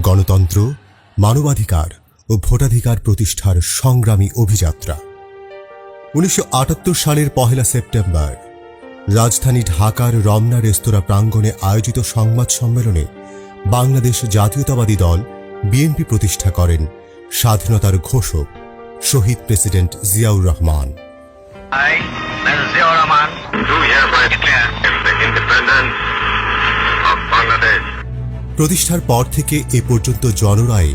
গণতন্ত্র, মানবাধিকার ও ভোটাধিকার প্রতিষ্ঠার সংগ্রামী অভিযাত্রা। 1978 সালের 1 সেপ্টেম্বর রাজধানী ঢাকার রমনা রেস্তোরাঁ প্রাঙ্গণে আয়োজিত সংবাদ সম্মেলনে বাংলাদেশ জাতীয়তাবাদী দল বিএনপি প্রতিষ্ঠা করেন স্বাধীনতার ঘোষক শহীদ president Ziaur Rahman. I, Mr. Ziaur Rahman, do hereby declare the independence of Bangladesh. প্রতিষ্ঠার পর থেকে এ পর্যন্ত জনরায়ে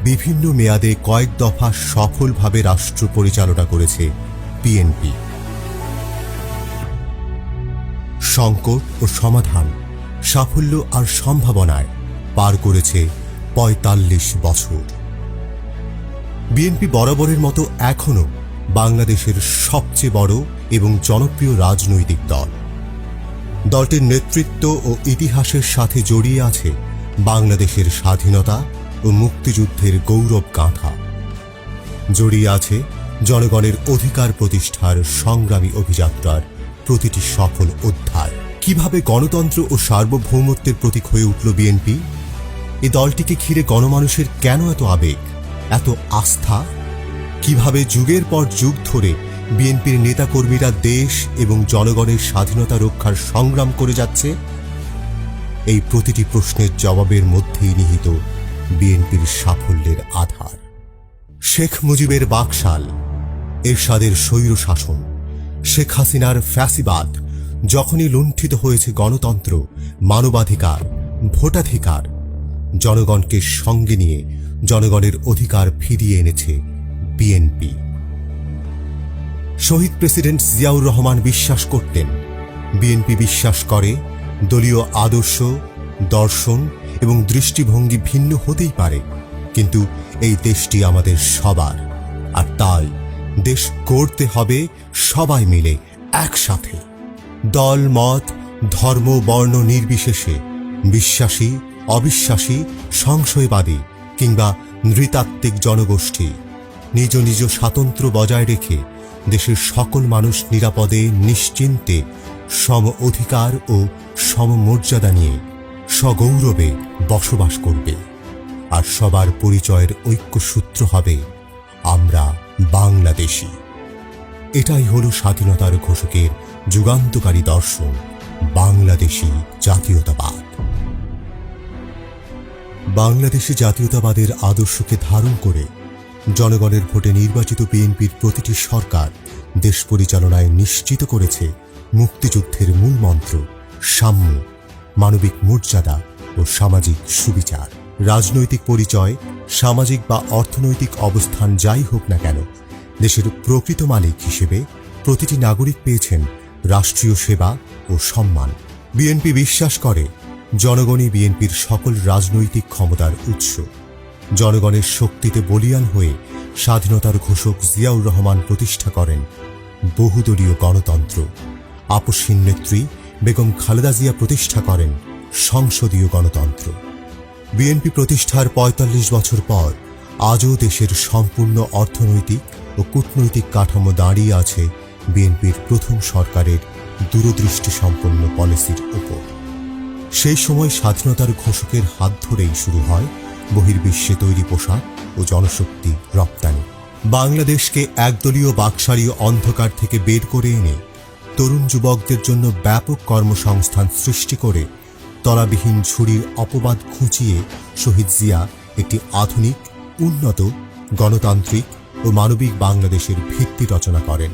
বিভিন্ন মেয়াদে কয়েক দফা সফলভাবে রাষ্ট্র পরিচালনা করেছে বিএনপি। সংকট ও সমাধান, সাফল্য আর সম্ভাবনায় পার করেছে ৪৫ বছর। বিএনপি বরাবরের মতো এখনো বাংলাদেশের সবচেয়ে বড় এবং জনপ্রিয় রাজনৈতিক দল। দলটির নেতৃত্ব ও ইতিহাসের সাথে জড়িয়ে আছে বাংলাদেশের স্বাধীনতা ও মুক্তিযুদ্ধের গৌরব গাঁথা, জড়িয়ে আছে জনগণের অধিকার প্রতিষ্ঠার সংগ্রামী অভিযাত্রার প্রতিটি সফল অধ্যায়। কিভাবে গণতন্ত্র ও সার্বভৌমত্বের প্রতীক হয়ে উঠল বিএনপি? এ দলটিকে ঘিরে গণমানুষের কেন এত আবেগ, এত আস্থা? কিভাবে যুগের পর যুগ ধরে বিএনপির নেতাকর্মীরা দেশ এবং জনগণের স্বাধীনতা রক্ষার সংগ্রাম করে যাচ্ছে? এই প্রতিটি প্রশ্নের জবাবের মধ্যেই নিহিত বিএনপির সাফল্যের আধার। শেখ মুজিবের বাকশাল, এরশাদের স্বৈর শাসন, শেখ হাসিনার ফ্যাসিবাদ যখনই লুণ্ঠিত হয়েছে গণতন্ত্র, মানবাধিকার, ভোটাধিকার, জনগণকে সঙ্গে নিয়ে জনগণের অধিকার ফিরিয়ে এনেছে বিএনপি। শহীদ প্রেসিডেন্ট জিয়াউর রহমান বিশ্বাস করতেন, বিএনপি বিশ্বাস করে দলীয় আদর্শ, দর্শন এবং দৃষ্টিভঙ্গি ভিন্ন হতেই পারে, কিন্তু এই দেশটি আমাদের সবার, আর তাই দেশ গড়তে হবে সবাই মিলে একসাথে। দল, মত, ধর্ম, বর্ণ নির্বিশেষে, বিশ্বাসী, অবিশ্বাসী, সংশয়বাদী কিংবা নৃতাত্ত্বিক জনগোষ্ঠী নিজ নিজ স্বাতন্ত্র্য বজায় রেখে দেশের সকল মানুষ নিরাপদে, নিশ্চিন্তে, সম অধিকার ও সমমর্যাদা নিয়ে সগৌরবে বসবাস করবে। আর সবার পরিচয়ের ঐক্যসূত্র হবে আমরা বাংলাদেশী। এটাই হলো স্বাধীনতার ঘোষকের যুগান্তকারী দর্শন, বাংলাদেশী জাতীয়তাবাদ। বাংলাদেশী জাতীয়তাবাদের আদর্শকে ধারণ করে জনগণের ভোটে নির্বাচিত বিএনপির প্রতিটি সরকার দেশ পরিচালনায় নিশ্চিত করেছে মুক্তিযুদ্ধের মূল মন্ত্র সাম্য, মানবিক মর্যাদা ও সামাজিক সুবিচার। রাজনৈতিক পরিচয়, সামাজিক বা অর্থনৈতিক অবস্থান যাই হোক না কেন, দেশের প্রকৃত মালিক হিসেবে প্রতিটি নাগরিক পেয়েছেন রাষ্ট্রীয় সেবা ও সম্মান। বিএনপি বিশ্বাস করে জনগণই বিএনপির সকল রাজনৈতিক ক্ষমতার উৎস। জনগণের শক্তিতে বলীয়ান হয়ে স্বাধীনতার ঘোষক জিয়াউর রহমান প্রতিষ্ঠা করেন বহুদলীয় গণতন্ত্র। আপসহীন নেত্রী বেগম খালেদা জিয়া প্রতিষ্ঠা করেন সংসদীয় গণতন্ত্র। বিএনপি প্রতিষ্ঠার ৪৫ বছর পর আজও দেশের সম্পূর্ণ অর্থনৈতিক ও কূটনৈতিক কাঠামো দাঁড়িয়ে আছে বিএনপির প্রথম সরকারের দূরদৃষ্টি সম্পন্ন পলিসির উপর। সেই সময় স্বাধীনতার ঘোষকের হাত ধরেই শুরু হয় বহির্বিশ্বে তৈরি পোশাক ও জনশক্তি রপ্তানি। বাংলাদেশকে একদলীয় বাকশালীয় অন্ধকার থেকে বের করে এনে তরুণ যুবকদের জন্য ব্যাপক কর্মসংস্থান সৃষ্টি করে তলাবিহীন ঝুড়ির অপবাদ ঘুচিয়ে শহীদ জিয়া একটি আধুনিক, উন্নত, গণতান্ত্রিক ও মানবিক বাংলাদেশের ভিত্তি রচনা করেন।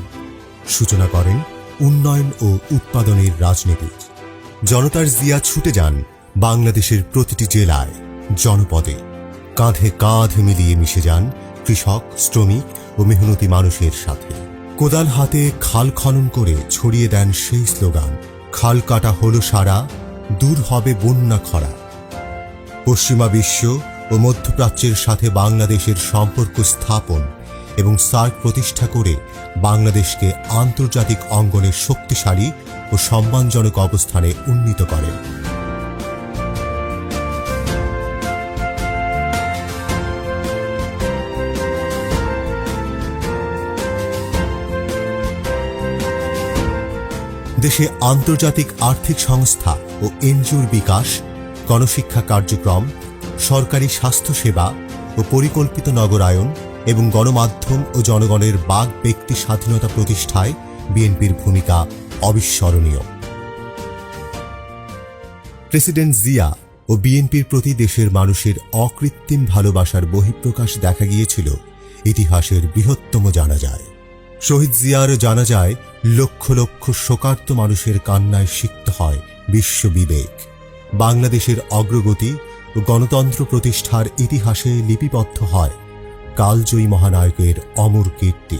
সূচনা করেন উন্নয়ন ও উৎপাদনের রাজনীতির। জনতার জিয়া ছুটে যান বাংলাদেশের প্রতিটি জেলায়, জনপদে। কাঁধে কাঁধ মিলিয়ে মিশে যান কৃষক, শ্রমিক ও মেহনতি মানুষের সাথে। কোদাল হাতে খাল খনন করে ছড়িয়ে দেন সেই স্লোগান, খাল কাটা হলো সারা, দূর হবে বন্যা খরা। পশ্চিমা বিশ্ব ও মধ্যপ্রাচ্যের সাথে বাংলাদেশের সম্পর্ক স্থাপন এবং সার্ক প্রতিষ্ঠা করে বাংলাদেশকে আন্তর্জাতিক অঙ্গনে শক্তিশালী ও সম্মানজনক অবস্থানে উন্নীত করেন। দেশে আন্তর্জাতিক আর্থিক সংস্থা ও এনজিওর বিকাশ, গণশিক্ষা কার্যক্রম, সরকারি স্বাস্থ্যসেবা ও পরিকল্পিত নগরায়ন এবং গণমাধ্যম ও জনগণের বাক ব্যক্তি স্বাধীনতা প্রতিষ্ঠায় বিএনপির ভূমিকা অবিস্মরণীয়। প্রেসিডেন্ট জিয়া ও বিএনপির প্রতি দেশের মানুষের অকৃত্রিম ভালোবাসার বহিঃপ্রকাশ দেখা গিয়েছিল ইতিহাসের বৃহত্তম জানাজায়। শহীদ জিয়ার জানাজায় লক্ষ লক্ষ শোকার্ত মানুষের কান্নায় সিক্ত হয় বিশ্ববিবেক। বাংলাদেশের অগ্রগতি ও গণতন্ত্র প্রতিষ্ঠার ইতিহাসে লিপিবদ্ধ হয় কালজয়ী মহানায়কের অমর কীর্তি।